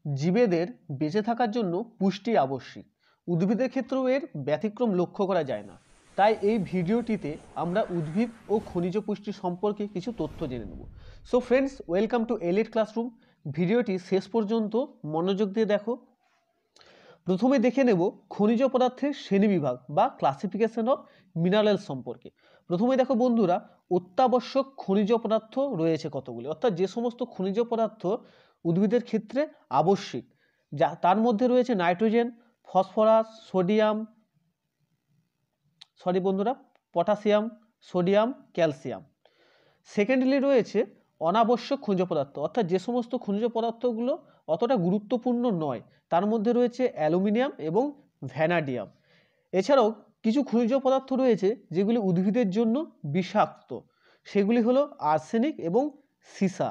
জীবেদের বেঁচে থাকার জন্য পুষ্টি আবশ্যিক। উদ্ভিদের ক্ষেত্রেও এর ব্যতিক্রম লক্ষ্য করা যায় না। তাই এই ভিডিওটিতে আমরা উদ্ভিদ ও খনিজ পুষ্টি সম্পর্কে কিছু তথ্য জেনে নেব। So friends, welcome to elite classroom. ভিডিওটি শেষ পর্যন্ত মনোযোগ দিয়ে দেখো। প্রথমে দেখে নেব খনিজ পদার্থের শ্রেণীবিভাগ বা ক্লাসিফিকেশন অফ মিনারেল সম্পর্কে। প্রথমে দেখো বন্ধুরা, অত্যাবশ্যক খনিজ পদার্থ রয়েছে কতগুলি, অর্থাৎ যে সমস্ত খনিজ পদার্থ উদ্ভিদের ক্ষেত্রে আবশ্যিক, যা তার মধ্যে রয়েছে nitrogen, phosphorus, potassium, sodium, calcium. Secondly রয়েছে অনাবশ্যক খনিজ পদার্থ, অর্থাৎ যে সমস্ত খনিজ পদার্থগুলো অতটা গুরুত্বপূর্ণ নয়, তার মধ্যে রয়েছে অ্যালুমিনিয়াম এবং ভ্যানাডিয়াম। এছাড়াও কিছু খনিজ পদার্থ রয়েছে যেগুলি উদ্ভিদের জন্য বিষাক্ত, সেগুলি হলো আর্সেনিক এবং সীসা।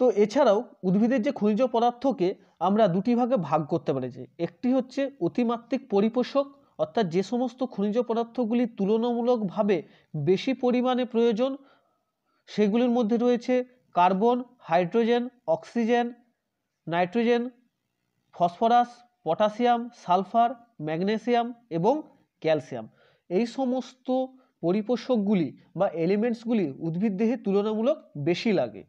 তো এছাড়াও উদ্ভিদের যে খনিজ পদার্থকে আমরা দুটি ভাগে ভাগ করতে পারি। একটি হচ্ছে অতিমাত্রিক পরিপোষক, অর্থাৎ যে সমস্ত খনিজ পদার্থগুলি তুলনামূলকভাবে বেশি পরিমাণে প্রয়োজন, সেগুলির মধ্যে রয়েছে carbon, hydrogen, oxygen, nitrogen, phosphorus, potassium, sulphur, magnesium এবং ক্যালসিয়াম। এই সমস্ত পরিপোষকগুলি বা এলিমেন্টসগুলি উদ্ভিদ দেহে তুলনামূলক বেশি লাগে।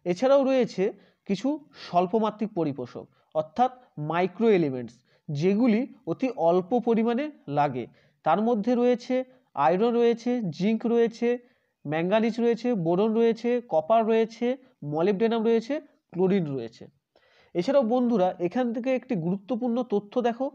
এছাড়াও রয়েছে কিছু স্বল্পমাত্রিক পরিপোষক, অর্থাৎ মাইক্রো এলিমেন্টস, যেগুলি অতি অল্প পরিমাণে লাগে। তার মধ্যে রয়েছে আয়রন রয়েছে, জিঙ্ক রয়েছে, ম্যাঙ্গানিজ রয়েছে, বোরন রয়েছে, কপার রয়েছে, মলিবডেনাম রয়েছে, ক্লোরিন রয়েছে। এছাড়াও বন্ধুরা, এখান থেকে একটি গুরুত্বপূর্ণ তথ্য দেখো,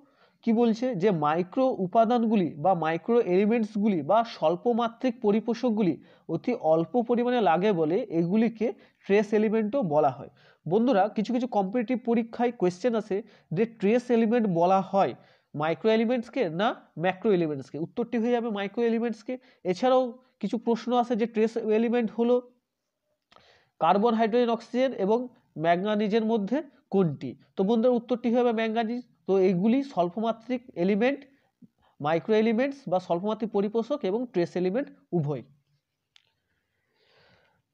কি বলছে যে মাইক্রো উপাদানগুলি বা মাইক্রো এলিমেন্টসগুলি বা স্বল্পমাত্রিক পরিপোষকগুলি অতি অল্প পরিমাণে লাগে বলে এগুলিকে ট্রেস এলিমেন্টও বলা হয়। বন্ধুরা, কিছু কিছু কম্পিটিটিভ পরীক্ষায় কোয়েশ্চেন আসে যে ট্রেস এলিমেন্ট বলা হয় মাইক্রো এলিমেন্টসকে না ম্যাক্রো এলিমেন্টসকে। উত্তরটি হয়ে যাবে মাইক্রো এলিমেন্টসকে। এছাড়াও কিছু প্রশ্ন আসে যে ট্রেস এলিমেন্ট হলো কার্বন, হাইড্রোজেন, অক্সিজেন এবং ম্যাঙ্গানিজের মধ্যে কোনটি? তো বন্ধুরা, উত্তরটি হবে ম্যাঙ্গানিজ। তো এইগুলি স্বল্পমাত্রিক এলিমেন্ট, মাইক্রো এলিমেন্টস বা স্বল্পমাত্রিক পরিপোষক এবং ট্রেস এলিমেন্ট উভয়।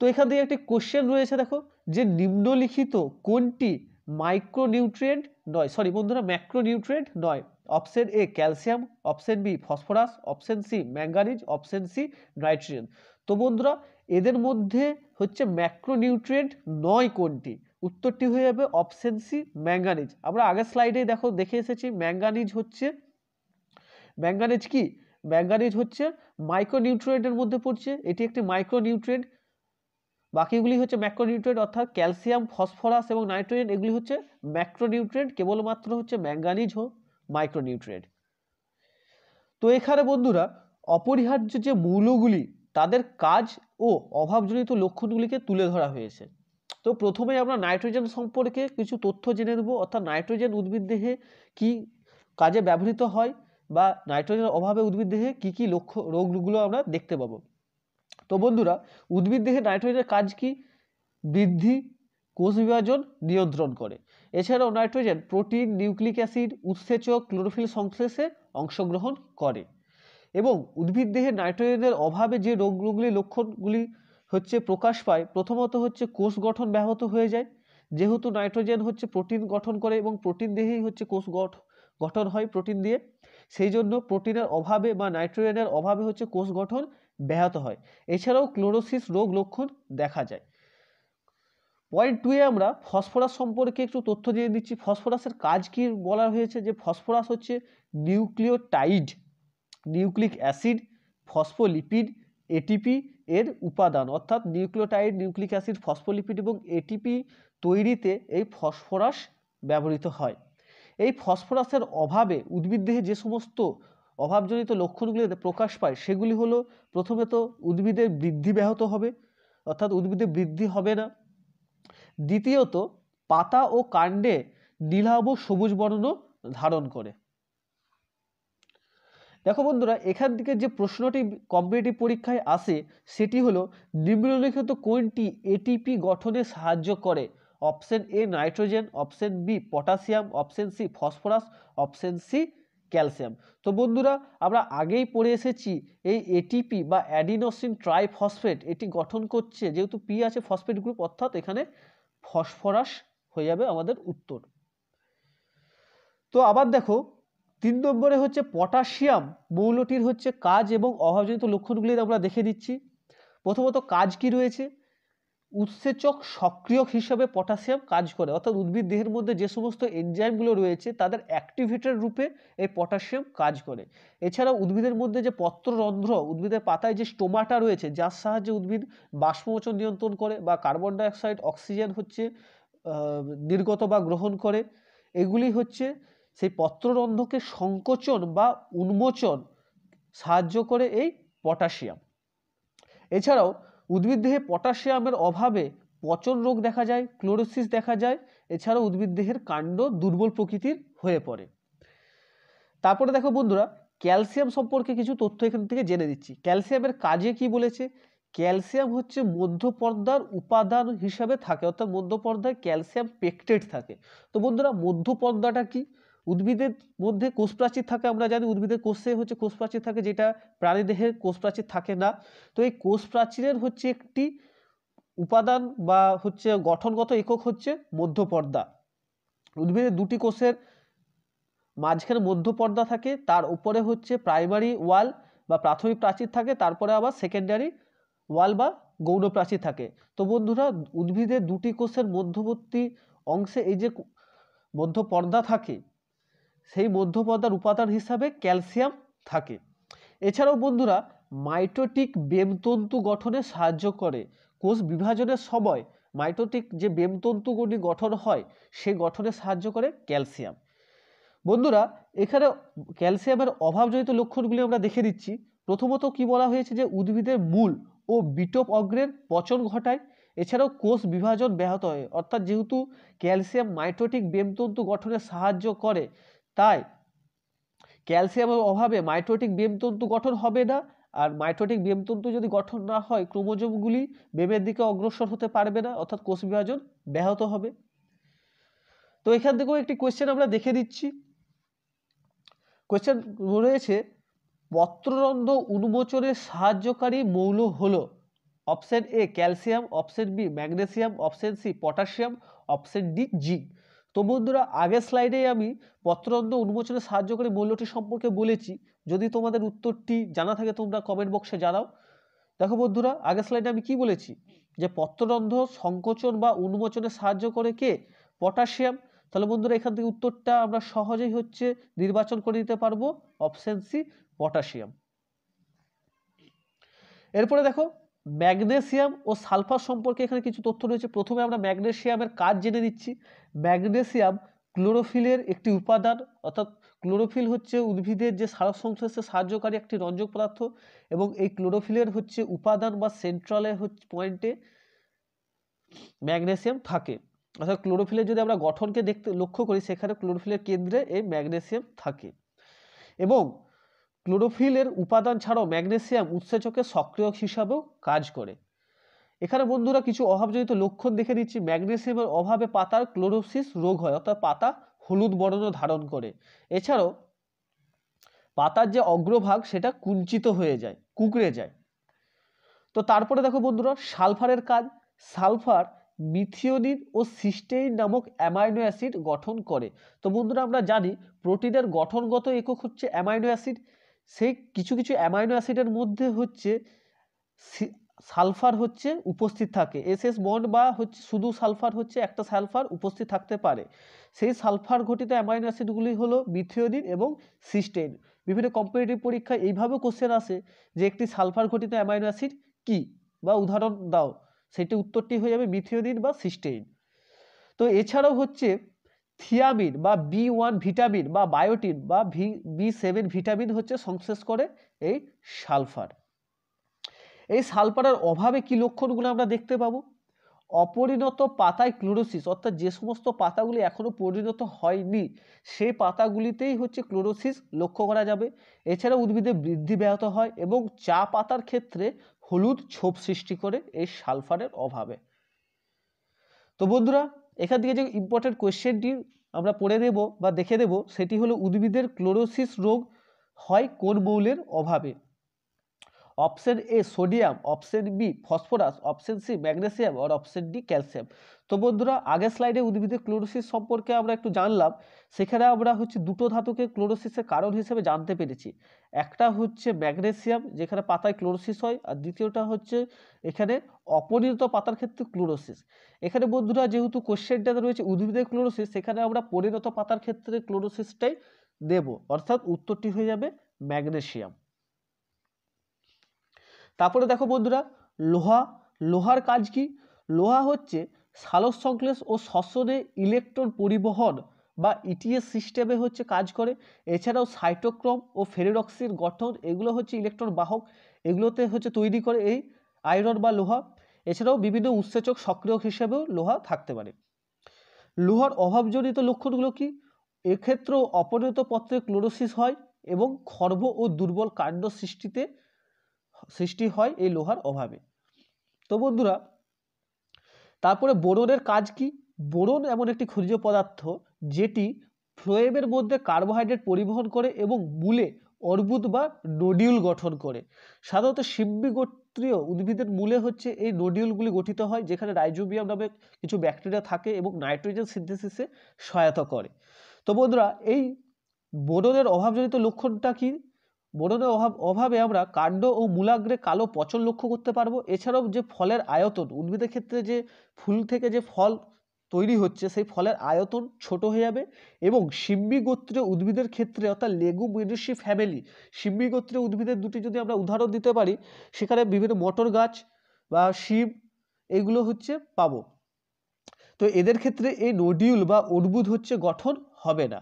তো এখান থেকে একটি কোশ্চেন রয়েছে, দেখো, যে নিম্নলিখিত কোনটি মাইক্রোনিউট্রিয়েন্ট নয়, বন্ধুরা, ম্যাক্রোনিউট্রিয়েন্ট নয়? Option A calcium, option B phosphorus, option C manganese, option C nitrogen. তো বন্ধুরা, এদের মধ্যে হচ্ছে ম্যাক্রোনিউট্রিয়েন্ট নয় কোনটি? উত্তরটি হয়ে যাবে অপশন সি ম্যাঙ্গানিজ। আমরা আগের স্লাইডে দেখে এসেছি ম্যাঙ্গানিজ কি? ম্যাঙ্গানিজ হচ্ছে মাইক্রোনিউট্রিয়েন্টের মধ্যে পড়ছে, এটি একটি মাইক্রোনিউট্রিয়েন্ট। বাকিগুলি হচ্ছে ম্যাক্রোনিউট্রিয়েন্ট, অর্থাৎ ক্যালসিয়াম, ফসফরাস এবং নাইট্রোজেন এগুলি হচ্ছে ম্যাক্রোনিউট্রিয়েন্ট, কেবলমাত্র হচ্ছে ম্যাঙ্গানিজ মাইক্রোনিউট্রিয়েন্ট। তো এখানে বন্ধুরা, অপরিহার্য যে মৌলগুলি তাদের কাজ ও অভাবজনিত লক্ষণগুলিকে তুলে ধরা হয়েছে। তো প্রথমে আমরা নাইট্রোজেন সম্পর্কে কিছু তথ্য জেনে নেব, অর্থাৎ নাইট্রোজেন উদ্ভিদ দেহে কি কাজে ব্যবহৃত হয় বা নাইট্রোজেনের অভাবে উদ্ভিদ দেহে কি কি রোগগুলো আমরা দেখতে পাবো। তো বন্ধুরা, উদ্ভিদ দেহে নাইট্রোজেনের কাজ কি? বৃদ্ধি, কোষ বিভাজন নিয়ন্ত্রণ করে। এছাড়াও নাইট্রোজেন প্রোটিন, নিউক্লিক অ্যাসিড, উৎসেচক, ক্লোরোফিল সংশ্লেষে অংশগ্রহণ করে। এবং উদ্ভিদ দেহে নাইট্রোজেনের অভাবে যে রোগগুলির লক্ষণগুলি হচ্ছে প্রকাশ পায়, প্রথমত হচ্ছে কোষ গঠন ব্যাহত হয়ে যায়, যেহেতু নাইট্রোজেন হচ্ছে প্রোটিন গঠন করে এবং প্রোটিন দিয়েই হচ্ছে কোষ গঠন হয় প্রোটিন দিয়ে, সেই জন্য প্রোটিনের অভাবে বা নাইট্রোজেনের অভাবে হচ্ছে কোষ গঠন ব্যাহত হয়। এছাড়াও ক্লোরোসিস রোগ লক্ষণ দেখা যায়। পয়েন্ট 2 এ আমরা ফসফরাস সম্পর্কে একটু তথ্য জেনে দিচ্ছি। ফসফরাসের কাজ কি বলা হয়েছে, যে ফসফরাস হচ্ছে nucleotide, nucleic acid, phospholipid, ATP এর উপাদান, অর্থাৎ নিউক্লিওটাইড, নিউক্লিক অ্যাসিড, ফসফোলিপিড এবং এটিপি তৈরিতে এই ফসফরাস ব্যবহৃত হয়। এই ফসফরাসের অভাবে উদ্ভিদ দেহে যে সমস্ত অভাবজনিত লক্ষণগুলি প্রকাশ পায় সেগুলি হলো, প্রথমত উদ্ভিদের বৃদ্ধি ব্যাহত হবে, অর্থাৎ উদ্ভিদের বৃদ্ধি হবে না। দ্বিতীয়ত, পাতা ও কাণ্ডে নীলাভ সবুজ বর্ণ ধারণ করে। দেখো বন্ধুরা, এখান থেকে যে প্রশ্নটি কম্পিটিটিভ পরীক্ষায় আসে সেটি হলো, নিম্নলিখিত কোনটি এটিপি গঠনে সাহায্য করে? Option A nitrogen, option B potassium, option C phosphorus, option C calcium. তো বন্ধুরা, আমরা আগেই পড়ে এসেছি এই এটিপি বা অ্যাডিনোসিন ট্রাইফসফেট এটি গঠন করছে, যেহেতু পি আছে ফসফেট গ্রুপ, অর্থাৎ এখানে ফসফরাস হয়ে যাবে আমাদের উত্তর। তো আবার দেখো 3 নম্বরে হচ্ছে পটাশিয়াম মৌলটির হচ্ছে কাজ এবং অভাবজনিত লক্ষণগুলি আমরা দেখে দিচ্ছি। প্রথমত কাজ কি রয়েছে, উৎসেচক সক্রিয়ক হিসাবে পটাশিয়াম কাজ করে, অর্থাৎ উদ্ভিদ দেহের মধ্যে যে সমস্ত এনজাইমগুলো রয়েছে তাদের অ্যাক্টিভেটর রূপে এই পটাশিয়াম কাজ করে। এছাড়া উদ্ভিদের মধ্যে যে পত্ররন্ধ্র, উদ্ভিদের পাতায় যে স্টোমাটা রয়েছে যার সাহায্যে উদ্ভিদ বাষ্পমোচন নিয়ন্ত্রণ করে বা কার্বন ডাইঅক্সাইড অক্সিজেন হচ্ছে নির্গত বা গ্রহণ করে, এগুলি হচ্ছে সেই পত্ররন্ধ্রকে সংকোচন বা উন্মোচন সাহায্য করে এই পটাশিয়াম। এছাড়াও উদ্ভিদ দেহে পটাশিয়ামের অভাবে পচন রোগ দেখা যায়, ক্লোরোসিস দেখা যায়। এছাড়াও উদ্ভিদ দেহের কাণ্ড দুর্বল প্রকৃতির হয়ে পড়ে। তারপরে দেখো বন্ধুরা, ক্যালসিয়াম সম্পর্কে কিছু তথ্য এখান থেকে জেনে দিচ্ছি। ক্যালসিয়ামের কাজে কি বলেছে, ক্যালসিয়াম হচ্ছে মধ্যপর্দার উপাদান হিসাবে থাকে, অর্থাৎ মধ্যপর্দায় ক্যালসিয়াম পেকটেট থাকে। তো বন্ধুরা মধ্যপর্দাটা কি, উদ্ভিদের মধ্যে কোষপ্রাচীর থাকে, আমরা জানি উদ্ভিদের কোষে হচ্ছে কোষপ্রাচীর থাকে, যেটা প্রাণীদেহের কোষপ্রাচীর থাকে না। তো এই কোষপ্রাচীরের হচ্ছে একটি উপাদান বা হচ্ছে গঠনগত একক হচ্ছে মধ্যপর্দা। উদ্ভিদের দুটি কোষের মাঝখানে মধ্যপর্দা থাকে, তার উপরে হচ্ছে প্রাইমারি ওয়াল বা প্রাথমিক প্রাচীর থাকে, তারপরে আবার সেকেন্ডারি ওয়াল বা গৌণ প্রাচীর থাকে। তো বন্ধুরা উদ্ভিদের দুটি কোষের মধ্যবর্তী অংশে এই যে মধ্যপর্দা থাকে, সেই মধ্যপর্দার উপাদান হিসাবে ক্যালসিয়াম থাকে। এছাড়াও বন্ধুরা মাইটোটিক বেমতন্তু গঠনে সাহায্য করে। কোষ বিভাজনের সময় মাইটোটিক যে বেমতন্তুগুলি গঠন হয় সে গঠনে সাহায্য করে ক্যালসিয়াম। বন্ধুরা এখানে ক্যালসিয়ামের অভাবজনিত লক্ষণগুলি আমরা দেখে দিচ্ছি। প্রথমত কি বলা হয়েছে, যে উদ্ভিদের মূল ও বিটপ অগ্রের পচন ঘটায়। এছাড়াও কোষ বিভাজন ব্যাহত হয়, অর্থাৎ যেহেতু ক্যালসিয়াম মাইটোটিক বেমতন্তু গঠনে সাহায্য করে, তাই ক্যালসিয়ামের অভাবে মাইটোটিক বেমতন্তু গঠন হবে না। আর মাইটোটিক বেমতন্তু যদি গঠন না হয় ক্রোমোজোমগুলি বেমের দিকে অগ্রসর হতে পারবে না, অর্থাৎ কোষ বিভাজন ব্যাহত হবে। তো এখান থেকেও একটি কোয়েশ্চেন আমরা দেখে দিচ্ছি। কোয়েশ্চেন রয়েছে, পত্ররন্ধ্র উন্মোচনে সাহায্যকারী মৌল হলো option A calcium, option B magnesium, option C potassium, option D zinc. তো বন্ধুরা আগের স্লাইডে আমি পত্ররন্ধ্র উন্মোচনে সাহায্যকারী মৌলটি সম্পর্কে বলেছি। যদি তোমাদের উত্তরটি জানা থাকে তোমরা কমেন্ট বক্সে জানাও। দেখো বন্ধুরা আগের স্লাইডে আমি কি বলেছি, যে পত্ররন্ধ্র সংকোচন বা উন্মোচনে সাহায্য করে কে, পটাশিয়াম। তাহলে বন্ধুরা এখান থেকে উত্তরটা আমরা সহজেই হচ্ছে নির্বাচন করে নিতে পারবো, অপশন সি পটাশিয়াম। এরপরে দেখো ম্যাগনেসিয়াম ও সালফার সম্পর্কে এখানে কিছু তথ্য রয়েছে। প্রথমে আমরা ম্যাগনেসিয়ামের কাজ জেনে নিচ্ছি। ম্যাগনেসিয়াম ক্লোরোফিলের একটি উপাদান, অর্থাৎ ক্লোরোফিল হচ্ছে উদ্ভিদের যে সালোকসংশ্লেষে সাহায্যকারী একটি রঞ্জক পদার্থ, এবং এই ক্লোরোফিলের হচ্ছে উপাদান বা সেন্ট্রালে হচ্ছে পয়েন্টে ম্যাগনেসিয়াম থাকে। অর্থাৎ ক্লোরোফিলের যদি আমরা গঠনকে লক্ষ্য করি, সেখানে ক্লোরোফিলের কেন্দ্রে এই ম্যাগনেসিয়াম থাকে। এবং ক্লোরোফিলের উপাদান ছাড়াও ম্যাগনেসিয়াম উৎসেচকের সক্রিয়ক হিসাবেও কাজ করে। এখানে বন্ধুরা কিছু অভাবজনিত লক্ষণ দেখে দিচ্ছি। ম্যাগনেসিয়ামের অভাবে পাতার ক্লোরোসিস রোগ হয়, অর্থাৎ পাতা হলুদ বর্ণ ধারণ করে। এছাড়াও পাতার যে অগ্রভাগ সেটা কুঞ্চিত হয়ে যায়, কুঁকড়ে যায়। তো তারপরে দেখো বন্ধুরা সালফারের কাজ। সালফার মিথিওনিন ও সিস্টেইন নামক অ্যামাইনো অ্যাসিড গঠন করে। তো বন্ধুরা আমরা জানি প্রোটিনের গঠনগত একক হচ্ছে অ্যামাইনো অ্যাসিড। সেই কিছু কিছু অ্যামাইনো অ্যাসিডের মধ্যে হচ্ছে সালফার হচ্ছে উপস্থিত থাকে। এসএস বন্ড বা হচ্ছে শুধু সালফার হচ্ছে একটা সালফার উপস্থিত থাকতে পারে। সেই সালফার ঘটিত অ্যামাইনো অ্যাসিডগুলি হলো মিথিওনিন এবং সিস্টেইন। বিভিন্ন কম্পিটিটিভ পরীক্ষায় এইভাবে কোশ্চেন আসে যে একটি সালফার ঘটিত অ্যামাইনো অ্যাসিড কি, বা উদাহরণ দাও, সেটি উত্তরটি হয়ে যাবে মিথিওনিন বা সিস্টেইন। তো এছাড়াও হচ্ছে থিয়ামিন বা B1 ভিটামিন বা বায়োটিন বা B7 ভিটামিন হচ্ছে সংশ্লেষ করে এই সালফার। এই সালফারের অভাবে কি লক্ষণগুলো আমরা দেখতে পাবো, অপরিণত পাতায় ক্লোরোসিস, অর্থাৎ যে সমস্ত পাতাগুলি এখনো পরিণত হয়নি সেই পাতাগুলিতেই হচ্ছে ক্লোরোসিস লক্ষ্য করা যাবে। এছাড়া উদ্ভিদের বৃদ্ধি ব্যাহত হয় এবং চা পাতার ক্ষেত্রে হলুদ ছোপ সৃষ্টি করে এই সালফারের অভাবে। তো বন্ধুরা এখান থেকে যে ইম্পর্টেন্ট কোয়েশ্চেনটি আমরা পড়ে দেব বা দেখে দেব, সেটি হলো উদ্ভিদের ক্লোরোসিস রোগ হয় কোন মৌলের অভাবে। Option A sodium, option B phosphorus, option C magnesium আর অপশন ডি ক্যালসিয়াম। তো বন্ধুরা আগের স্লাইডে উদ্ভিদের ক্লোরোসিস সম্পর্কে আমরা একটু জানলাম। সেখানে আমরা হচ্ছে দুটো ধাতুকে ক্লোরোসিসের কারণ হিসেবে জানতে পেরেছি। একটা হচ্ছে ম্যাগনেসিয়াম, যেখানে পাতায় ক্লোরোসিস হয়, আর দ্বিতীয়টা হচ্ছে এখানে অপরিণত পাতার ক্ষেত্রে ক্লোরোসিস। এখানে বন্ধুরা যেহেতু কোশ্চেনটাতে রয়েছে উদ্ভিদের ক্লোরোসিস, সেখানে আমরা পরিণত পাতার ক্ষেত্রে ক্লোরোসিসটাই দেব, অর্থাৎ উত্তরটি হয়ে যাবে ম্যাগনেসিয়াম। তারপরে দেখো বন্ধুরা লোহা, লোহার কাজ কি? লোহা হচ্ছে সালোকসংশ্লেষ ও শ্বসনে ইলেকট্রন পরিবহন বা ইটিএস সিস্টেমে হচ্ছে কাজ করে। এছাড়াও সাইটোক্রোম ও ফেরেরক্সির গঠন, এগুলো হচ্ছে ইলেকট্রন বাহক, এগুলোতে হচ্ছে তৈরি করে এই আয়রন বা লোহা। এছাড়াও বিভিন্ন উৎসেচক সক্রিয় হিসেবেও লোহা থাকতে পারে। লোহার অভাবজনিত লক্ষণগুলো কি? এক্ষেত্রেও অপরিণত পত্রে ক্লোরোসিস হয় এবং খর্ব ও দুর্বল কাণ্ড সৃষ্টি হয় এই লোহার অভাবে। তো বন্ধুরা তারপরে বোরনের কাজ কি? বোরন এমন একটি খনিজ পদার্থ যেটি ফ্লোয়েমের মধ্যে কার্বোহাইড্রেট পরিবহন করে এবং মূলে অর্বুদ বা নোডিউল গঠন করে। সাধারণত সিম্বি গোত্রীয় উদ্ভিদের মূলে হচ্ছে এই নোডিউলগুলি গঠিত হয়, যেখানে রাইজোবিয়াম নামে কিছু ব্যাকটেরিয়া থাকে এবং নাইট্রোজেন সিনথেসিসে সহায়তা করে। তো বন্ধুরা এই বোরনের অভাবজনিত লক্ষণটা কি? বোরনের অভাবে আমরা কাণ্ড ও মূলাগ্রে কালো পচন লক্ষ্য করতে পারবো। এছাড়াও যে ফলের আয়তন, উদ্ভিদের ক্ষেত্রে যে ফুল থেকে যে ফল তৈরি হচ্ছে সেই ফলের আয়তন ছোট হয়ে যাবে এবং সিম্বি গোত্রীয় উদ্ভিদের ক্ষেত্রে অর্থাৎ লেগুমিনেসি ফ্যামিলি সিম্বি গোত্রীয় উদ্ভিদের দুটি যদি আমরা উদাহরণ দিতে পারি, সেখানে বিভিন্ন মটর গাছ বা শিম এগুলো হচ্ছে পাবো। তো এদের ক্ষেত্রে এই নোডিউল বা অর্বুদ হচ্ছে গঠন হবে না।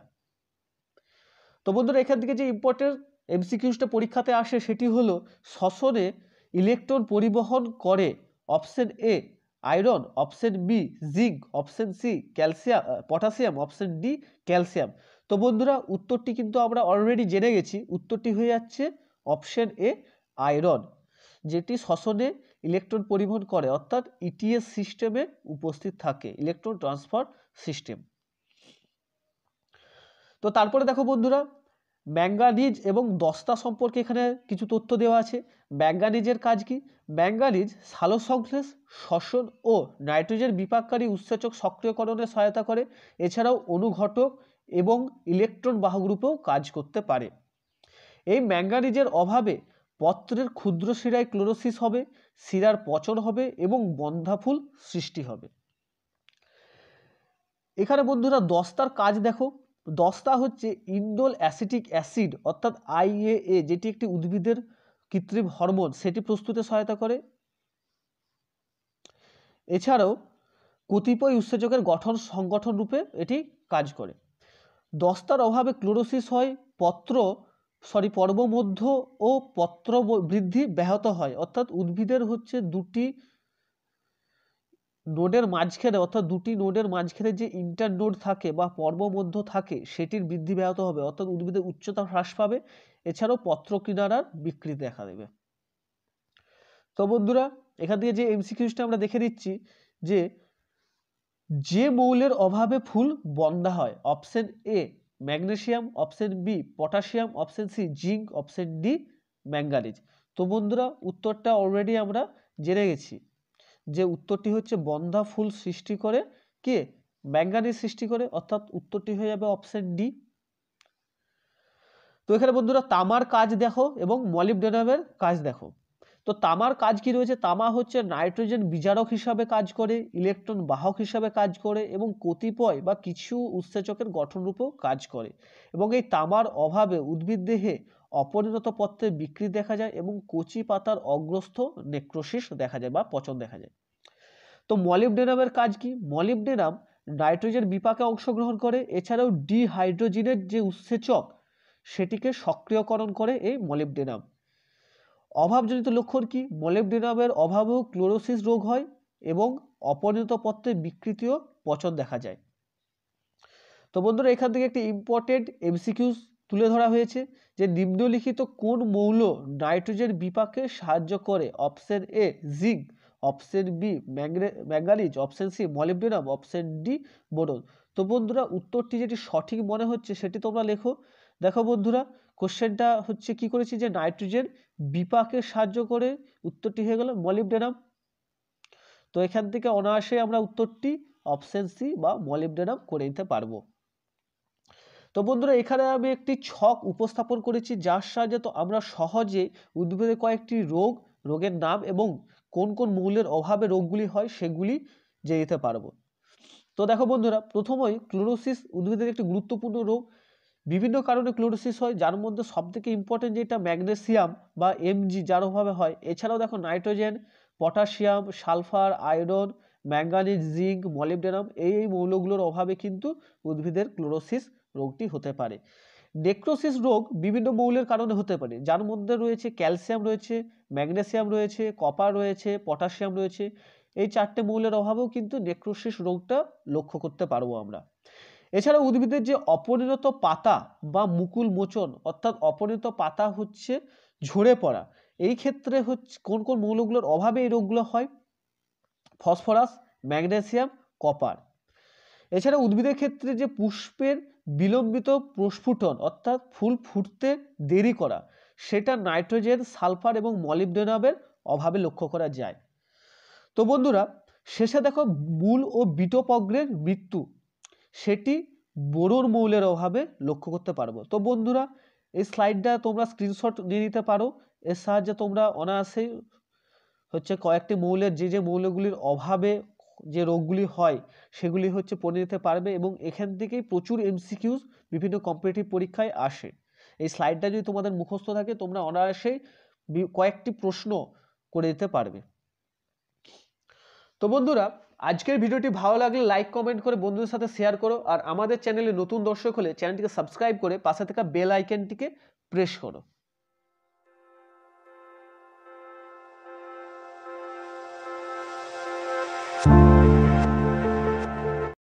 তো বন্ধুরা এখান থেকে যে ইম্পর্টেন্ট এমসিকিউসটা পরীক্ষাতে আসে সেটি হলো শ্বসনে ইলেকট্রন পরিবহন করে option A iron, option B zinc, option C calcium potassium, option D calcium. তো বন্ধুরা উত্তরটি কিন্তু আমরা অলরেডি জেনে গেছি, উত্তরটি হয়ে যাচ্ছে অপশন এ আয়রন, যেটি শ্বসনে ইলেকট্রন পরিবহন করে অর্থাৎ ইটিএস সিস্টেমে উপস্থিত থাকে, ইলেকট্রন ট্রান্সফার সিস্টেম। তো তারপরে দেখো বন্ধুরা ম্যাঙ্গানিজ এবং দস্তা সম্পর্কে এখানে কিছু তথ্য দেওয়া আছে। ম্যাঙ্গানিজের কাজ কি? ম্যাঙ্গানিজ সালোকসংশ্লেষ, শ্বসন ও নাইট্রোজেন বিপাককারী উৎসেচক সক্রিয়করণে সহায়তা করে। এছাড়াও অনুঘটক এবং ইলেকট্রন বাহক রূপেও কাজ করতে পারে। এই ম্যাঙ্গানিজের অভাবে পত্রের ক্ষুদ্র শিরায় ক্লোরোসিস হবে, শিরার পচন হবে এবং বন্ধাফুল সৃষ্টি হবে। এখানে বন্ধুরা দস্তার কাজ দেখো। দস্তা হচ্ছে ইন্ডোল অ্যাসিটিক অ্যাসিড অর্থাৎ IAA, যেটি একটি উদ্ভিদের কৃত্রিম হরমোন, সেটি প্রস্তুতে সহায়তা করে। এছাড়াও কতিপয় উৎসেচকের সংগঠন রূপে এটি কাজ করে। দস্তার অভাবে ক্লোরোসিস হয়, পর্বমধ্য ও পত্র বৃদ্ধি ব্যাহত হয়, অর্থাৎ উদ্ভিদের হচ্ছে দুটি নোডের মাঝখানে অর্থাৎ দুটি নোডের মাঝখানে যে ইন্টার নোড থাকে বা পর্বমধ্য থাকে সেটির বৃদ্ধি ব্যাহত হবে, অর্থাৎ উদ্ভিদের উচ্চতা হ্রাস পাবে। এছাড়াও পত্র কিনারার বিকৃতি দেখা দেবে। তো বন্ধুরা এখান থেকে যে এমসিকিউসটা আমরা দেখে নিচ্ছি যে মৌলের অভাবে ফুল বন্ধা হয়, option A magnesium, option B potassium, option C zinc, option D manganese. তো বন্ধুরা উত্তরটা অলরেডি আমরা জেনে গেছি যে উত্তরটি হচ্ছে বন্ধা ফুল সৃষ্টি করে কে? ম্যাঙ্গানিজ সৃষ্টি করে, অর্থাৎ উত্তরটি হয়ে যাবে অপশন ডি। তো এখানে বন্ধুরা তামার কাজ দেখো এবং মলিবডেনামের কাজ দেখো। তো তামার কাজ কি রয়েছে? তামা হচ্ছে নাইট্রোজেন বিজারক হিসাবে কাজ করে, ইলেকট্রন বাহক হিসাবে কাজ করে এবং কতিপয় বা কিছু উৎসেচকের গঠনরূপেও কাজ করে। এবং এই তামার অভাবে উদ্ভিদ দেহে অপরিণত পত্রের বিকৃতি দেখা যায় এবং কচি পাতার অগ্রস্থ নেক্রোসিস দেখা যায় বা পচন দেখা যায়। তো মলিবডেনামের কাজ কি? মলিবডেনাম নাইট্রোজেন বিপাকে অংশগ্রহণ করে। এছাড়াও ডিহাইড্রোজিনের যে উৎসেচক সেটিকে সক্রিয়করণ করে এই মলিবডেনাম। অভাবজনিত লক্ষণ কি? মলিবডেনামের অভাবেও ক্লোরোসিস রোগ হয় এবং অপরিণত পত্রের বিকৃতি ও পচন দেখা যায়। তো বন্ধুরা এখান থেকে একটি ইম্পর্টেন্ট এমসিকিউ তুলে ধরা হয়েছে যে নিম্নলিখিত কোন মৌল নাইট্রোজেন বিপাকে সাহায্য করে? Option A zinc, option B manganese, option C molybdenum, option D boron. তো বন্ধুরা উত্তরটি যেটি সঠিক মনে হচ্ছে সেটি তোমরা লেখো। দেখো বন্ধুরা কোশ্চেনটা হচ্ছে কি করেছি যে নাইট্রোজেন বিপাকে সাহায্য করে, উত্তরটি হয়ে গেল মলিবডেনাম। তো এখান থেকে অনায়াসে আমরা উত্তরটি অপশন সি বা মলিবডেনাম করে নিতে পারবো। তো বন্ধুরা এখানে আমি একটি ছক উপস্থাপন করেছি, যার সাহায্যে তো আমরা সহজে উদ্ভিদের কয়েকটি রোগের নাম এবং কোন কোন মৌলের অভাবে রোগগুলি হয় সেগুলি জেনে নিতে পারবো। তো দেখো বন্ধুরা, প্রথমেই ক্লোরোসিস উদ্ভিদের একটি গুরুত্বপূর্ণ রোগ। বিভিন্ন কারণে ক্লোরোসিস হয়, যার মধ্যে সবথেকে ইম্পর্টেন্ট যেটা ম্যাগনেসিয়াম বা Mg যার অভাবে হয়। এছাড়াও দেখো nitrogen, potassium, sulphur, iron, manganese, zinc, molybdenum এই মৌলগুলোর অভাবে কিন্তু উদ্ভিদের ক্লোরোসিস রোগটি হতে পারে। নেক্রোসিস রোগ বিভিন্ন মৌলের কারণে হতে পারে, যার মধ্যে রয়েছে ক্যালসিয়াম রয়েছে, ম্যাগনেসিয়াম রয়েছে, কপার রয়েছে, পটাশিয়াম রয়েছে। এই 4টে মৌলের অভাবেও কিন্তু নেক্রোসিস রোগটা লক্ষ্য করতে পারবো আমরা। এছাড়া উদ্ভিদের যে অপরিণত পাতা বা মুকুল মোচন, অর্থাৎ অপরিণত পাতা হচ্ছে ঝরে পড়া, এই ক্ষেত্রে হচ্ছে কোন কোন মৌলগুলোর অভাবে এই রোগগুলো হয়? Phosphorus, magnesium, copper. এছাড়া উদ্ভিদের ক্ষেত্রে যে পুষ্পের বিলম্বিত প্রস্ফুটন, অর্থাৎ ফুল ফুটতে দেরি করা, সেটা নাইট্রোজেন, সালফার এবং মলিবডেনামের অভাবে লক্ষ্য করা যায়। তো বন্ধুরা শেষে দেখো মূল ও বিটোপগ্রের মৃত্যু, সেটি বোরন মৌলের অভাবে লক্ষ্য করতে পারবো। তো বন্ধুরা এই স্লাইডটা তোমরা স্ক্রিনশট নিয়ে নিতে পারো, এর সাহায্যে তোমরা অনায়াসেই হচ্ছে কয়েকটি মৌলের যে মৌলগুলির অভাবে যে রোগগুলি হয় সেগুলি হচ্ছে পড়ে নিতে পারবে, এবং এখান থেকেই প্রচুর এমসিকিউস বিভিন্ন কম্পিটিটিভ পরীক্ষায় আসে। এই স্লাইডটা যদি তোমাদের মুখস্থ থাকে তোমরা অনায়াসেই কয়েকটি প্রশ্ন করে দিতে পারবে। তো বন্ধুরা আজকের ভিডিওটি ভালো লাগলে লাইক কমেন্ট করে বন্ধুদের সাথে শেয়ার করো, আর আমাদের চ্যানেলে নতুন দর্শক হলে চ্যানেলটিকে সাবস্ক্রাইব করে পাশে থাকা বেল আইকনটিকে প্রেস করো।